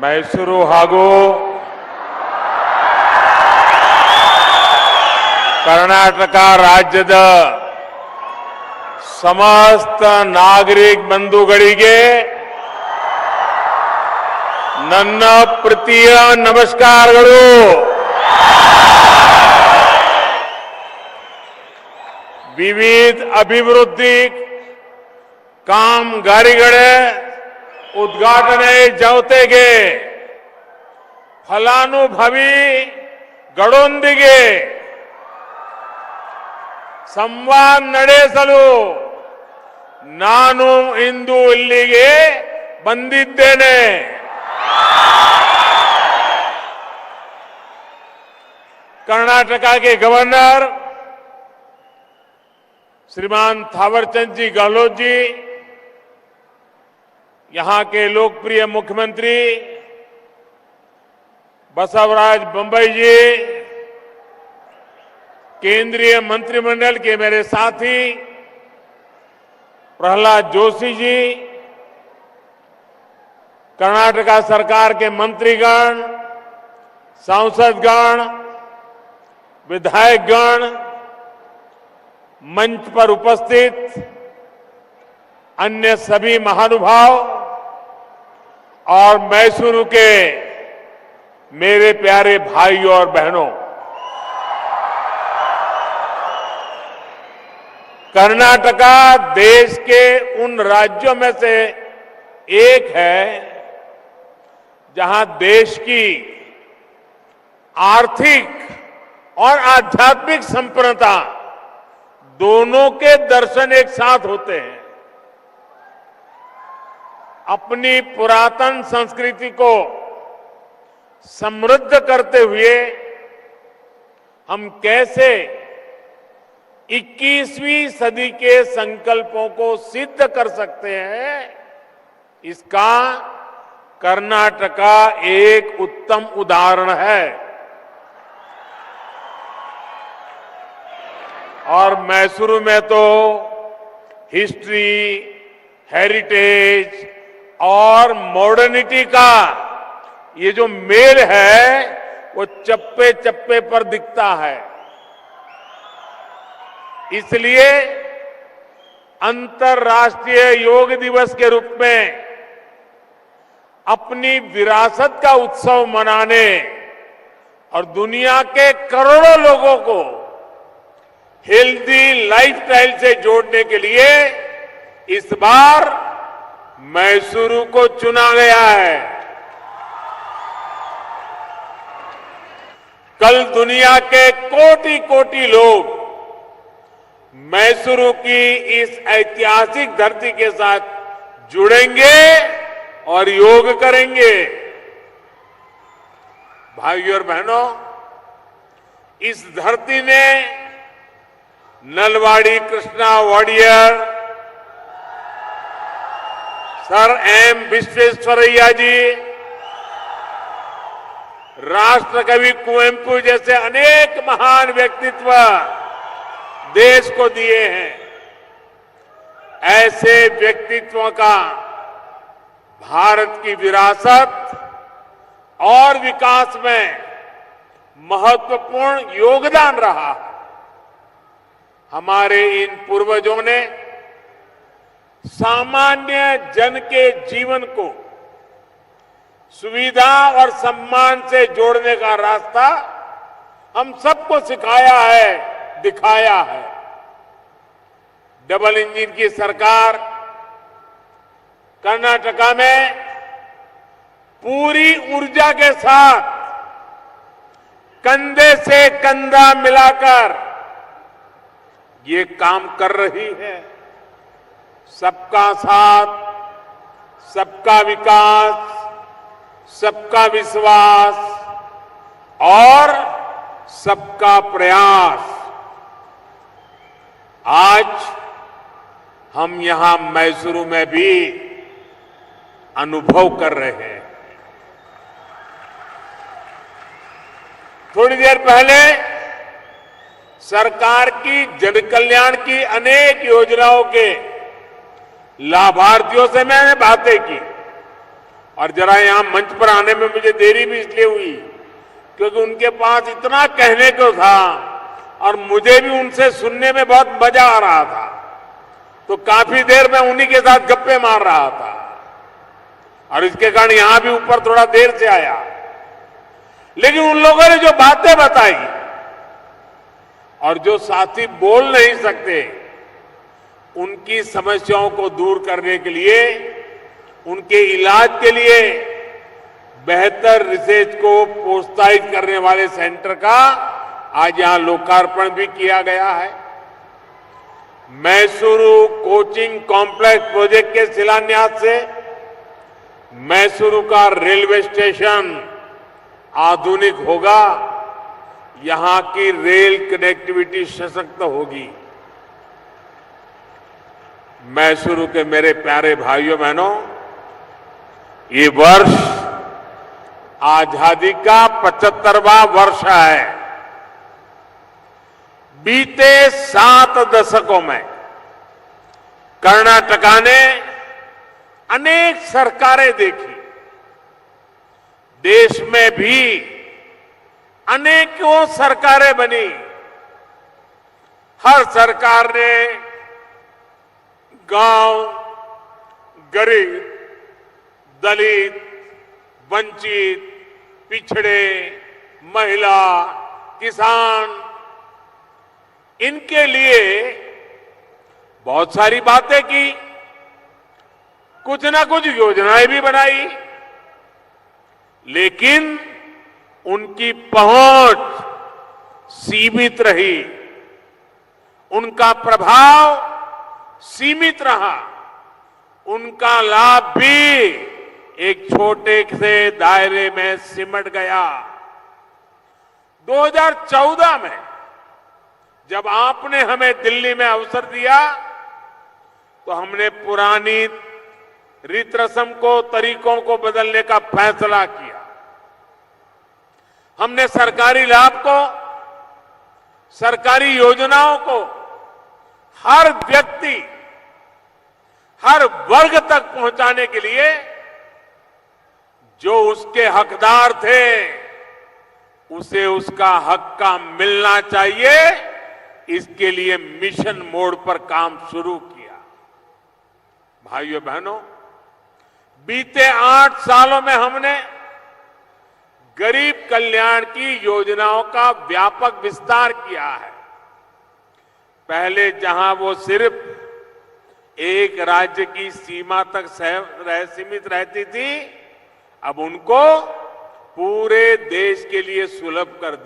ಮೈಸೂರು ಹಾಗೂ ಕರ್ನಾಟಕ ರಾಜ್ಯದ ಸಮಸ್ತ ನಾಗರಿಕ ಬಂಧುಗಳಿಗೆ ನನ್ನ ಪ್ರೀತಿಯ ನಮಸ್ಕಾರಗಳು. ವಿವಿಧ ಅಭಿವೃದ್ಧಿ ಕಾಮಗಾರಿಗಳ ಉದ್ಘಾಟನೆ ಜೊತೆಗೆ ಫಲಾನುಭವಿಗಳೊಂದಿಗೆ ಸಂವಾದ ನಡೆಸಲು ನಾನು ಇಂದು ಇಲ್ಲಿಗೆ ಬಂದಿದ್ದೇನೆ. कर्नाटका के गवर्नर श्रीमान थावरचंद जी गहलोत जी, यहां के लोकप्रिय मुख्यमंत्री बसवराज बम्बई जी, केंद्रीय मंत्रिमंडल के मेरे साथी प्रहलाद जोशी जी, कर्नाटका सरकार के मंत्रीगण, सांसदगण, विधायकगण, मंच पर उपस्थित अन्य सभी महानुभाव और मैसूरू के मेरे प्यारे भाइयों और बहनों, कर्नाटका देश के उन राज्यों में से एक है जहां देश की आर्थिक और आध्यात्मिक संपन्नता दोनों के दर्शन एक साथ होते हैं. अपनी पुरातन संस्कृति को समृद्ध करते हुए हम कैसे 21वीं सदी के संकल्पों को सिद्ध कर सकते हैं, इसका कर्नाटका एक उत्तम उदाहरण है. और मैसूरू में तो हिस्ट्री, हेरिटेज और मॉडर्निटी का ये जो मेल है वो चप्पे चप्पे पर दिखता है. इसलिए अंतर्राष्ट्रीय योग दिवस के रूप में अपनी विरासत का उत्सव मनाने और दुनिया के करोड़ों लोगों को हेल्दी लाइफस्टाइल से जोड़ने के लिए इस बार मैसूरू को चुना गया है. कल दुनिया के कोटि कोटि लोग मैसूरू की इस ऐतिहासिक धरती के साथ जुड़ेंगे और योग करेंगे. भाइयों और बहनों, इस धरती ने नलवाड़ी कृष्णा वाडियर, सर एम विश्वेश्वरैया जी, राष्ट्रकवि कुवेंपु जैसे अनेक महान व्यक्तित्व देश को दिए हैं. ऐसे व्यक्तित्वों का भारत की विरासत और विकास में महत्वपूर्ण योगदान रहा है. हमारे इन पूर्वजों ने सामान्य जन के जीवन को सुविधा और सम्मान से जोड़ने का रास्ता हम सबको सिखाया है, दिखाया है. डबल इंजन की सरकार कर्नाटका में पूरी ऊर्जा के साथ कंधे से कंधा मिलाकर ये काम कर रही है. सबका साथ, सबका विकास, सबका विश्वास और सबका प्रयास. आज हम यहां मैसूरू में भी अनुभव कर रहे हैं. थोड़ी देर पहले सरकार की जन कल्याण की अनेक योजनाओं के लाभार्थियों से मैंने बातें की. और जरा यहां मंच पर आने में मुझे देरी भी इसलिए हुई क्योंकि उनके पास इतना कहने को था और मुझे भी उनसे सुनने में बहुत मजा आ रहा था। तो काफी देर मैं उन्हीं के साथ गप्पे मार रहा था और इसके कारण यहां भी ऊपर थोड़ा देर से आया। लेकिन उन लोगों ने जो बातें बताई और जो साथी बोल नहीं सकते, उनकी समस्याओं को दूर करने के लिए, उनके इलाज के लिए बेहतर रिसर्च को प्रोत्साहित करने वाले सेंटर का आज यहां लोकार्पण भी किया गया है। मैसूरू कोचिंग कॉम्प्लेक्स प्रोजेक्ट के शिलान्यास से मैसूरू का रेलवे स्टेशन आधुनिक होगा, यहां की रेल कनेक्टिविटी सशक्त होगी। मैसूरू के मेरे प्यारे भाइयों बहनों, ये वर्ष आजादी का 75वां वर्ष है। बीते 7 दशकों में कर्नाटका ने अनेक सरकारें देखी, देश में भी अनेकों सरकारें बनी। हर सरकार ने गांव, गरीब, दलित, वंचित, पिछड़े, महिला, किसान, इनके लिए बहुत सारी बातें की, कुछ ना कुछ योजनाएं भी बनाई, लेकिन उनकी पहुंच सीमित रही, उनका प्रभाव सीमित रहा, उनका लाभ भी एक छोटे से दायरे में सिमट गया। 2014 में जब आपने हमें दिल्ली में अवसर दिया तो हमने पुरानी रीत रस्म को, तरीकों को बदलने का फैसला किया। हमने सरकारी लाभ को, सरकारी योजनाओं को हर व्यक्ति, हर वर्ग तक पहुंचाने के लिए जो उसके हकदार थे उसे उसका हक का मिलना चाहिए, इसके लिए मिशन मोड पर काम शुरू किया। भाइयों बहनों, बीते 8 सालों में हमने गरीब कल्याण की योजनाओं का व्यापक विस्तार किया है। पहले जहां वो सिर्फ एक राज्य की सीमा तक सीमित रहती थी, अब उनको पूरे देश के लिए सुलभ कर दिया।